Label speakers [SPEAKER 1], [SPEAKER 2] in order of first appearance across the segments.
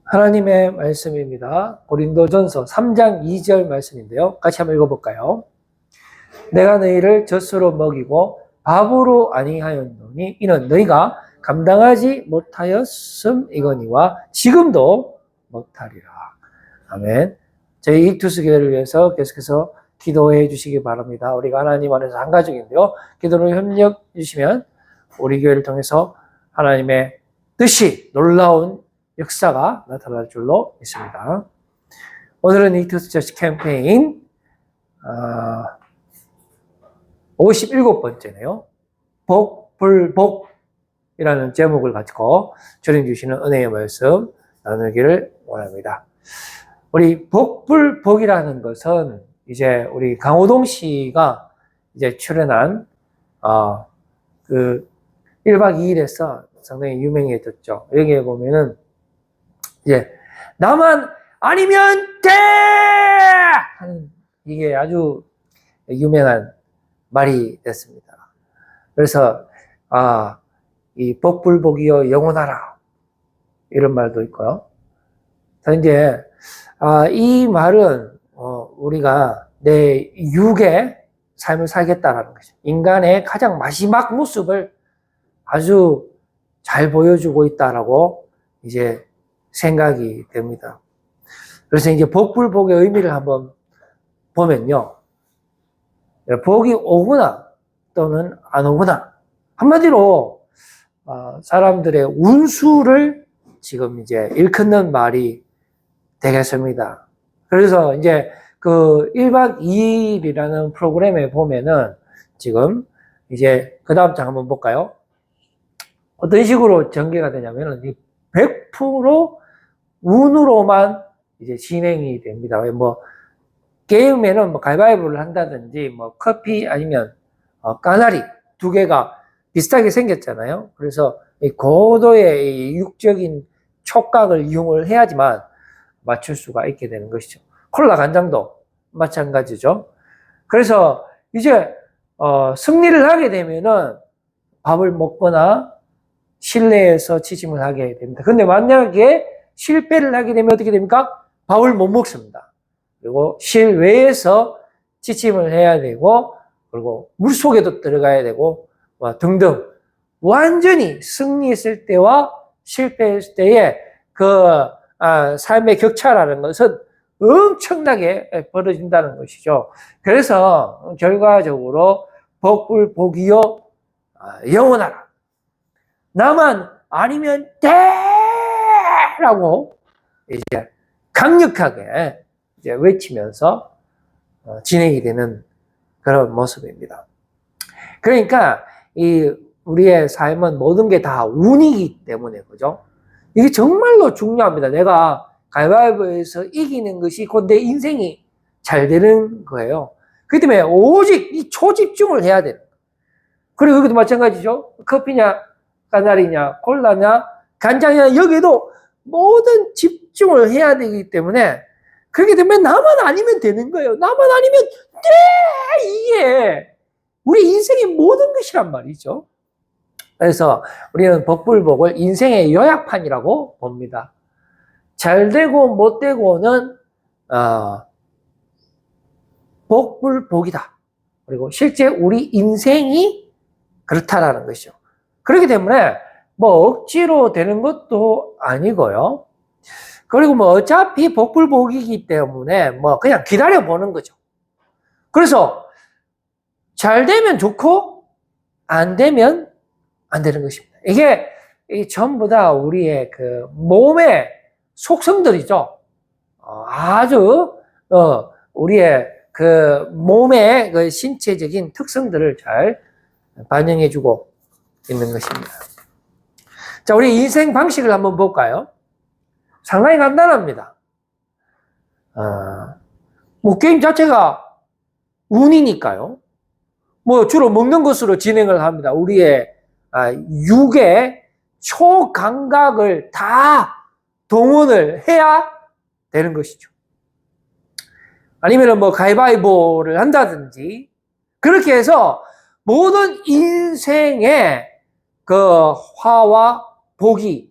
[SPEAKER 1] 하나님의 말씀입니다. 고린도전서 3장 2절 말씀인데요. 같이 한번 읽어볼까요? 내가 너희를 젖으로 먹이고 밥으로 아니하였노니 이는 너희가 감당하지 못하였음이거니와 지금도 못하리라. 아멘. 저희 이투스 교회를 위해서 계속해서 기도해 주시기 바랍니다. 우리가 하나님 안에서 한 가족인데요. 기도로 협력해 주시면 우리 교회를 통해서 하나님의 뜻이 놀라운 역사가 나타날 줄로 믿습니다. 오늘은 이투스 처치 캠페인 57번째네요. 복불복이라는 제목을 가지고 주님 주시는 은혜의 말씀 나누기를 원합니다. 우리 복불복이라는 것은 이제 우리 강호동 씨가 이제 출연한 그 1박 2일에서 상당히 유명해졌죠. 여기에 보면은 이제 나만 아니면 돼! 하는 이게 아주 유명한 말이 됐습니다. 그래서 이 복불복이여 영원하라 이런 말도 있고요. 이제 이 말은 우리가 내 육의 삶을 살겠다라는 거죠. 인간의 가장 마지막 모습을 아주 잘 보여주고 있다라고 이제 생각이 됩니다. 그래서 이제 복불복의 의미를 한번 보면요. 복이 오거나 또는 안 오거나 한마디로 사람들의 운수를 지금 이제 일컫는 말이 되겠습니다. 그래서 이제 그 1박 2일이라는 프로그램에 보면은 지금 이제 그 다음 장 한번 볼까요? 어떤 식으로 전개가 되냐면은 100% 운으로만 이제 진행이 됩니다. 뭐 게임에는 뭐 가위바위보를 한다든지 뭐 커피 아니면 까나리 두 개가 비슷하게 생겼잖아요. 그래서 이 고도의 이 육적인 촉각을 이용을 해야지만 맞출 수가 있게 되는 것이죠. 콜라 간장도 마찬가지죠. 그래서 이제 승리를 하게 되면은 밥을 먹거나 실내에서 취침을 하게 됩니다. 근데 만약에 실패를 하게 되면 어떻게 됩니까? 밥을 못 먹습니다. 그리고 실외에서 취침을 해야 되고, 그리고 물속에도 들어가야 되고, 등등. 완전히 승리했을 때와 실패했을 때의 삶의 격차라는 것은 엄청나게 벌어진다는 것이죠. 그래서 결과적으로 복불복이요 영원하라. 나만 아니면 돼! 라고 이제 강력하게 이제 외치면서 진행이 되는 그런 모습입니다. 그러니까 우리의 삶은 모든 게 다 운이기 때문에 그죠? 이게 정말로 중요합니다. 내가 가위바위보에서 이기는 것이 곧 내 인생이 잘 되는 거예요. 그렇기 때문에 오직 이 초집중을 해야 돼요. 그리고 여기도 마찬가지죠. 커피냐, 까나리냐, 콜라냐, 간장이냐, 여기도 모든 집중을 해야 되기 때문에 그렇게 되면 나만 아니면 되는 거예요. 나만 아니면 돼! 이게 우리 인생의 모든 것이란 말이죠. 그래서 우리는 복불복을 인생의 요약판이라고 봅니다. 잘 되고 못 되고는 복불복이다. 그리고 실제 우리 인생이 그렇다라는 것이죠. 그렇기 때문에 뭐 억지로 되는 것도 아니고요. 그리고 뭐 어차피 복불복이기 때문에 뭐 그냥 기다려보는 거죠. 그래서 잘 되면 좋고 안 되면 안 되는 것입니다. 이게 전부 다 우리의 그 몸의 속성들이죠. 아주 우리의 그 몸의 그 신체적인 특성들을 잘 반영해주고 있는 것입니다. 자, 우리 인생 방식을 한번 볼까요? 상당히 간단합니다. 뭐 게임 자체가 운이니까요. 뭐 주로 먹는 것으로 진행을 합니다. 우리의 육의 초감각을 다 동원을 해야 되는 것이죠. 아니면 뭐 가위바위보를 한다든지 그렇게 해서 모든 인생의 그 화와 복이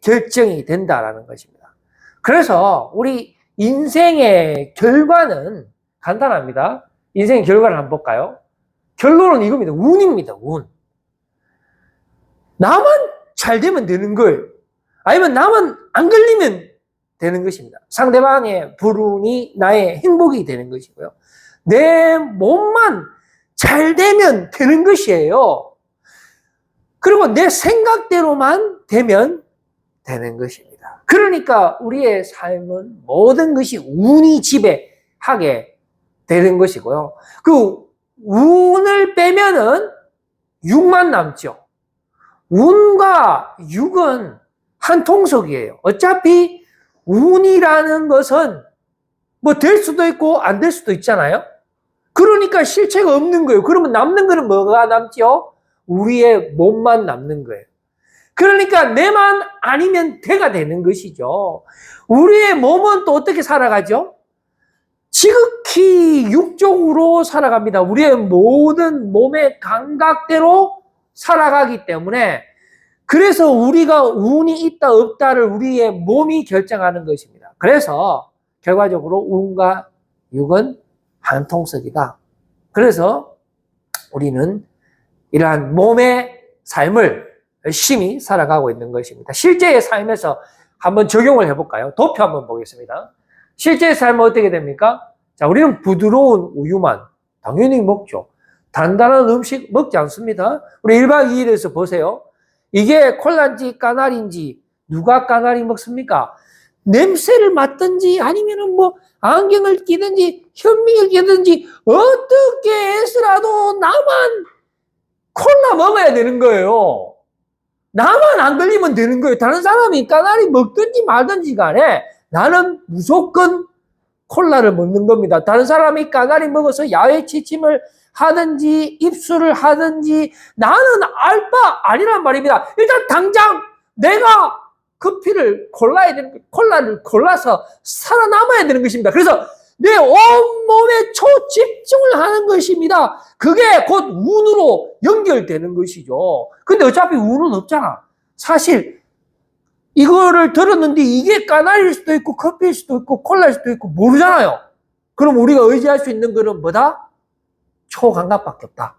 [SPEAKER 1] 결정이 된다라는 것입니다. 그래서 우리 인생의 결과는 간단합니다. 인생의 결과를 한번 볼까요? 결론은 이겁니다. 운입니다. 운. 나만 잘 되면 되는 거예요. 아니면 나만 안 걸리면 되는 것입니다. 상대방의 불운이 나의 행복이 되는 것이고요. 내 몸만 잘 되면 되는 것이에요. 그리고 내 생각대로만 되면 되는 것입니다. 그러니까 우리의 삶은 모든 것이 운이 지배하게 되는 것이고요. 그 운을 빼면은 육만 남죠. 운과 육은 한 통속이에요. 어차피 운이라는 것은 뭐 될 수도 있고 안 될 수도 있잖아요. 그러니까 실체가 없는 거예요. 그러면 남는 거는 뭐가 남죠? 우리의 몸만 남는 거예요. 그러니까 내만 아니면 대가 되는 것이죠. 우리의 몸은 또 어떻게 살아가죠? 지극히 육적으로 살아갑니다. 우리의 모든 몸의 감각대로 살아가기 때문에 그래서 우리가 운이 있다 없다를 우리의 몸이 결정하는 것입니다. 그래서 결과적으로 운과 육은 한 통속이다. 그래서 우리는 이러한 몸의 삶을 열심히 살아가고 있는 것입니다. 실제의 삶에서 한번 적용을 해볼까요? 도표 한번 보겠습니다. 실제의 삶은 어떻게 됩니까? 자, 우리는 부드러운 우유만 당연히 먹죠. 단단한 음식 먹지 않습니다. 우리 1박 2일에서 보세요. 이게 콜라인지 까나리인지 누가 까나리 먹습니까? 냄새를 맡든지 아니면은 뭐 안경을 끼든지 현미를 끼든지 어떻게 해서라도 나만 콜라 먹어야 되는 거예요. 나만 안 걸리면 되는 거예요. 다른 사람이 까나리 먹든지 말든지 간에 나는 무조건 콜라를 먹는 겁니다. 다른 사람이 까나리 먹어서 야외 취침을 하든지 입술을 하든지 나는 알 바 아니란 말입니다. 일단 당장 내가 커피를 골라야 되는, 콜라를 골라서 살아남아야 되는 것입니다. 그래서 내 온몸에 초집중을 하는 것입니다. 그게 곧 운으로 연결되는 것이죠. 근데 어차피 운은 없잖아. 사실 이거를 들었는데 이게 까나리일 수도 있고 커피일 수도 있고 콜라일 수도 있고 모르잖아요. 그럼 우리가 의지할 수 있는 거는 뭐다? 초감각밖에 없다.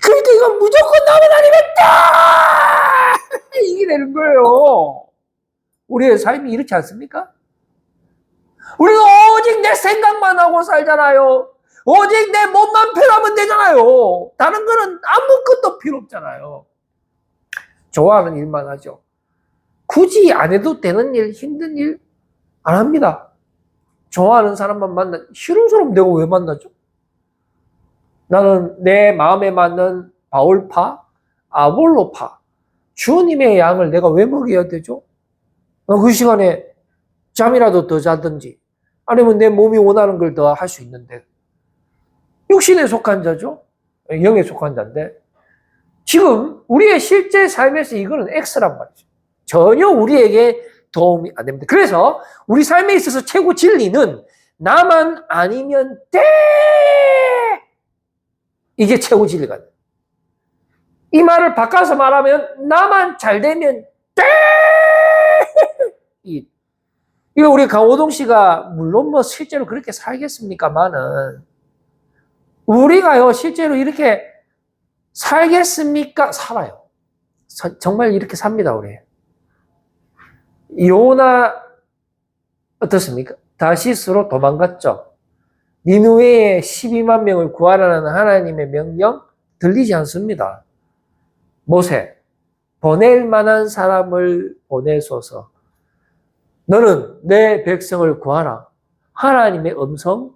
[SPEAKER 1] 그러니까 이건 무조건 나만 아니면 다! 이게 되는 거예요. 우리의 삶이 이렇지 않습니까? 우리가 오직 내 생각만 하고 살잖아요. 오직 내 몸만 편하면 되잖아요. 다른 거는 아무것도 필요 없잖아요. 좋아하는 일만 하죠. 굳이 안 해도 되는 일, 힘든 일 안 합니다. 좋아하는 사람만 만나, 싫은 사람 내가 왜 만나죠? 나는 내 마음에 맞는 바울파, 아볼로파, 주님의 양을 내가 왜 먹여야 되죠? 그 시간에 잠이라도 더 자든지, 아니면 내 몸이 원하는 걸 더 할 수 있는데, 육신에 속한 자죠? 영에 속한 자인데, 지금 우리의 실제 삶에서 이거는 X란 말이죠. 전혀 우리에게 도움이 안 됩니다. 그래서 우리 삶에 있어서 최고 진리는 나만 아니면 돼! 이게 최고 진리가 돼요. 이 말을 바꿔서 말하면 나만 잘 되면 돼! 이거 우리 강호동 씨가 물론 뭐 실제로 그렇게 살겠습니까만은 우리가요 실제로 이렇게 살겠습니까? 살아요. 정말 이렇게 삽니다, 우리. 요나 어떻습니까? 다시스로 도망갔죠. 니느웨의 12만 명을 구하라는 하나님의 명령 들리지 않습니다. 모세, 보낼 만한 사람을 보내소서. 너는 내 백성을 구하라. 하나님의 음성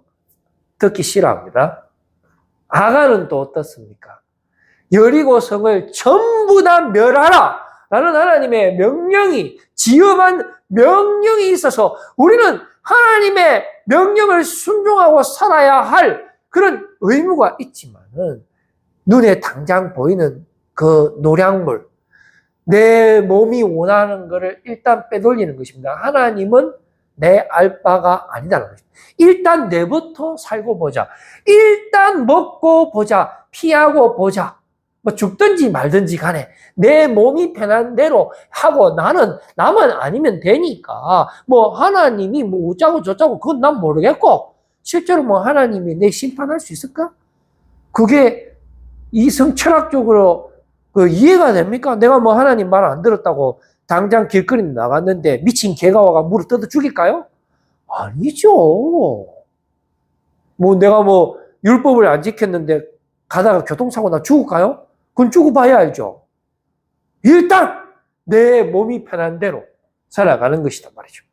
[SPEAKER 1] 듣기 싫어합니다. 아간은 또 어떻습니까? 여리고성을 전부 다 멸하라 라는 하나님의 명령이, 지엄한 명령이 있어서 우리는 하나님의 명령을 순종하고 살아야 할 그런 의무가 있지만은 눈에 당장 보이는 그 노량물, 내 몸이 원하는 것을 일단 빼돌리는 것입니다. 하나님은 내 알 바가 아니다라는 것입니다. 일단 내부터 살고 보자. 일단 먹고 보자. 피하고 보자. 뭐 죽든지 말든지 간에 내 몸이 편한 대로 하고 나만 아니면 되니까 뭐 하나님이 뭐 어쩌고 저쩌고 그건 난 모르겠고 실제로 뭐 하나님이 내 심판할 수 있을까? 그게 이성 철학적으로 그 이해가 됩니까? 내가 뭐 하나님 말 안 들었다고 당장 길거리 나갔는데 미친 개가 와가 물을 뜯어 죽일까요? 아니죠. 뭐 내가 뭐 율법을 안 지켰는데 가다가 교통사고 나 죽을까요? 그건 죽어봐야 알죠. 일단 내 몸이 편한 대로 살아가는 것이단 말이죠.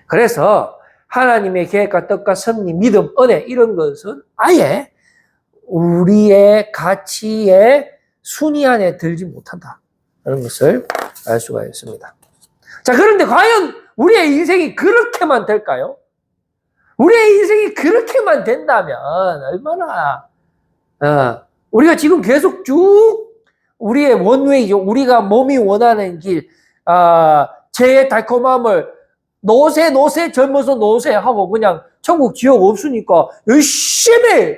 [SPEAKER 1] 그래서 하나님의 계획과 뜻과 섭리, 믿음, 은혜 이런 것은 아예 우리의 가치의 순위 안에 들지 못한다는 것을 알 수가 있습니다. 자, 그런데 과연 우리의 인생이 그렇게만 될까요? 우리의 인생이 그렇게만 된다면 얼마나 우리가 지금 계속 쭉 우리의 원웨이죠. 우리가 몸이 원하는 길, 죄의 달콤함을 노세 젊어서 노세 하고 그냥 천국 지옥 없으니까 열심히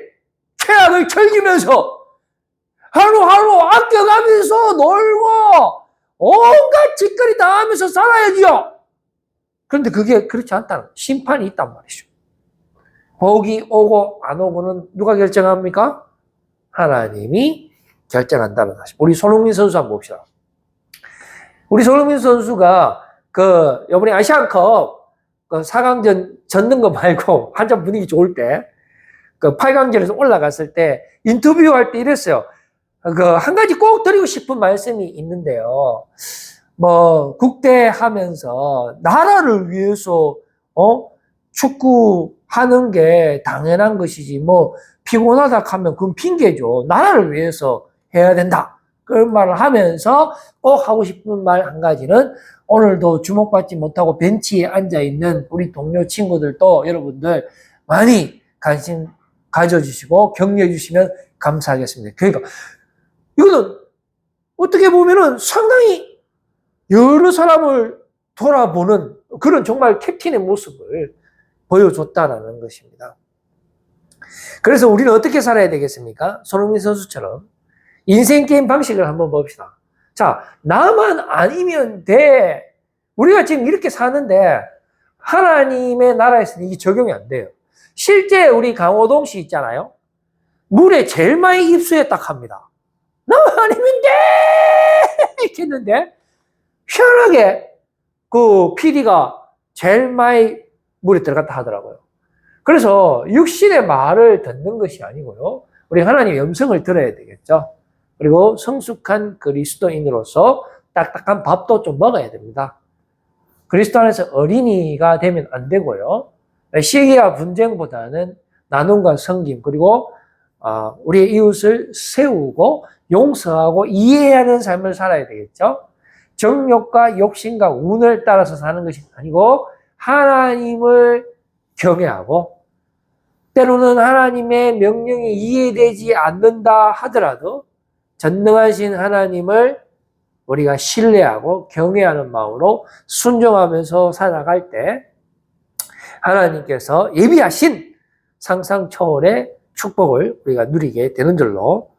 [SPEAKER 1] 죄악을 즐기면서 하루하루 아껴가면서 놀고 온갖 짓거리 다 하면서 살아야죠. 그런데 그게 그렇지 않다는 심판이 있단 말이죠. 복이 오고 안 오고는 누가 결정합니까? 하나님이 결정한다는 사실. 우리 손흥민 선수 한번 봅시다. 우리 손흥민 선수가 이번에 아시안컵 4강전 졌는 거 말고 한참 분위기 좋을 때 8강전에서 올라갔을 때 인터뷰할 때 이랬어요. 한 가지 꼭 드리고 싶은 말씀이 있는데요. 뭐 국대하면서 나라를 위해서 축구하는 게 당연한 것이지 뭐 피곤하다 하면 그건 핑계죠. 나라를 위해서 해야 된다. 그런 말을 하면서 꼭 하고 싶은 말 한 가지는 오늘도 주목받지 못하고 벤치에 앉아있는 우리 동료 친구들도 여러분들 많이 관심 가져주시고 격려해 주시면 감사하겠습니다. 그러니까 이거는 어떻게 보면은 상당히 여러 사람을 돌아보는 그런 정말 캡틴의 모습을 보여줬다라는 것입니다. 그래서 우리는 어떻게 살아야 되겠습니까? 손흥민 선수처럼 인생 게임 방식을 한번 봅시다. 자, 나만 아니면 돼. 우리가 지금 이렇게 사는데 하나님의 나라에서는 이게 적용이 안 돼요. 실제 우리 강호동 씨 있잖아요. 물에 제일 많이 입수에 딱 합니다. 나만 아니면 돼! 이렇게 했는데 희한하게 그 PD가 제일 많이 물에 들어갔다 하더라고요. 그래서 육신의 말을 듣는 것이 아니고요. 우리 하나님의 음성을 들어야 되겠죠. 그리고 성숙한 그리스도인으로서 딱딱한 밥도 좀 먹어야 됩니다. 그리스도 안에서 어린이가 되면 안 되고요. 시기와 분쟁보다는 나눔과 섬김 그리고 우리의 이웃을 세우고 용서하고 이해하는 삶을 살아야 되겠죠. 정욕과 욕심과 운을 따라서 사는 것이 아니고 하나님을 경외하고 때로는 하나님의 명령이 이해되지 않는다 하더라도 전능하신 하나님을 우리가 신뢰하고 경외하는 마음으로 순종하면서 살아갈 때 하나님께서 예비하신 상상 초월의 축복을 우리가 누리게 되는 줄로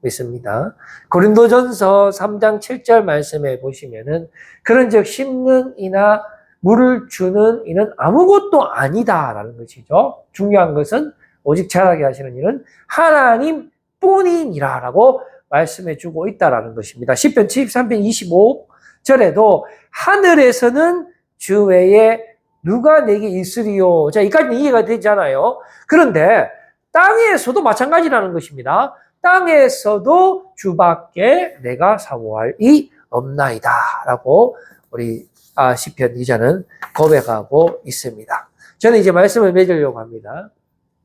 [SPEAKER 1] 믿습니다. 고린도전서 3장 7절 말씀에 보시면은 그런즉 심는 이나 물을 주는 이는 아무것도 아니다라는 것이죠. 중요한 것은 오직 자라게 하시는 이는 하나님 뿐이니라라고 말씀해 주고 있다라는 것입니다. 시편 73편 25절에도 하늘에서는 주 외에 누가 내게 있으리요. 자, 이까지는 이해가 되잖아요. 그런데 땅에서도 마찬가지라는 것입니다. 땅에서도 주밖에 내가 사모할 이 없나이다 라고 우리 시편 기자는 고백하고 있습니다. 저는 이제 말씀을 맺으려고 합니다.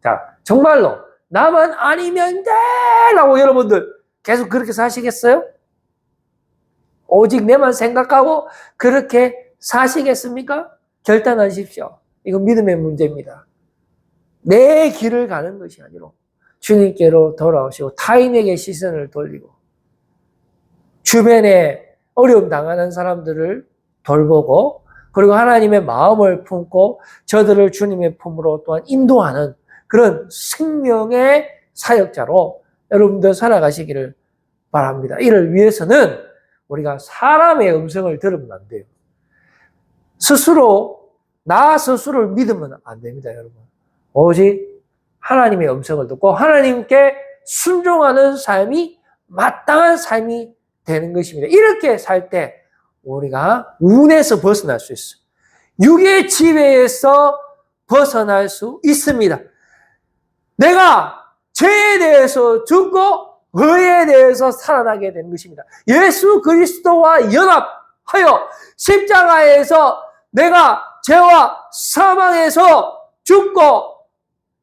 [SPEAKER 1] 자, 정말로 나만 아니면 돼! 라고 여러분들 계속 그렇게 사시겠어요? 오직 내만 생각하고 그렇게 사시겠습니까? 결단하십시오. 이건 믿음의 문제입니다. 내 길을 가는 것이 아니라 주님께로 돌아오시고 타인에게 시선을 돌리고 주변에 어려움 당하는 사람들을 돌보고 그리고 하나님의 마음을 품고 저들을 주님의 품으로 또한 인도하는 그런 생명의 사역자로 여러분들 살아가시기를 바랍니다. 이를 위해서는 우리가 사람의 음성을 들으면 안 돼요. 나 스스로를 믿으면 안 됩니다, 여러분. 오직 하나님의 음성을 듣고 하나님께 순종하는 삶이 마땅한 삶이 되는 것입니다. 이렇게 살 때 우리가 운에서 벗어날 수 있어요. 육의 지배에서 벗어날 수 있습니다. 내가 죄에 대해서 죽고 의에 대해서 살아나게 되는 것입니다. 예수 그리스도와 연합하여 십자가에서 내가 죄와 사망에서 죽고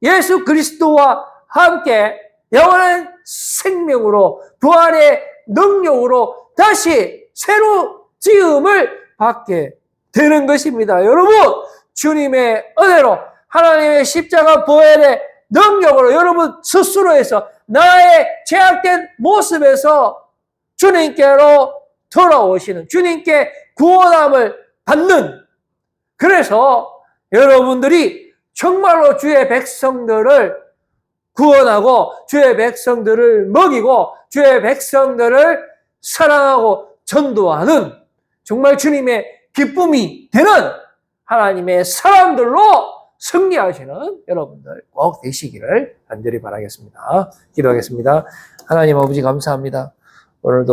[SPEAKER 1] 예수 그리스도와 함께 영원한 생명으로 부활의 능력으로 다시 새로 지음을 받게 되는 것입니다. 여러분, 주님의 은혜로 하나님의 십자가 부활의 능력으로 여러분 스스로에서 나의 죄악된 모습에서 주님께로 돌아오시는, 주님께 구원함을 받는, 그래서 여러분들이 정말로 주의 백성들을 구원하고 주의 백성들을 먹이고 주의 백성들을 사랑하고 전도하는 정말 주님의 기쁨이 되는 하나님의 사람들로 승리하시는 여러분들 꼭 되시기를 간절히 바라겠습니다. 기도하겠습니다. 하나님 아버지 감사합니다. 오늘도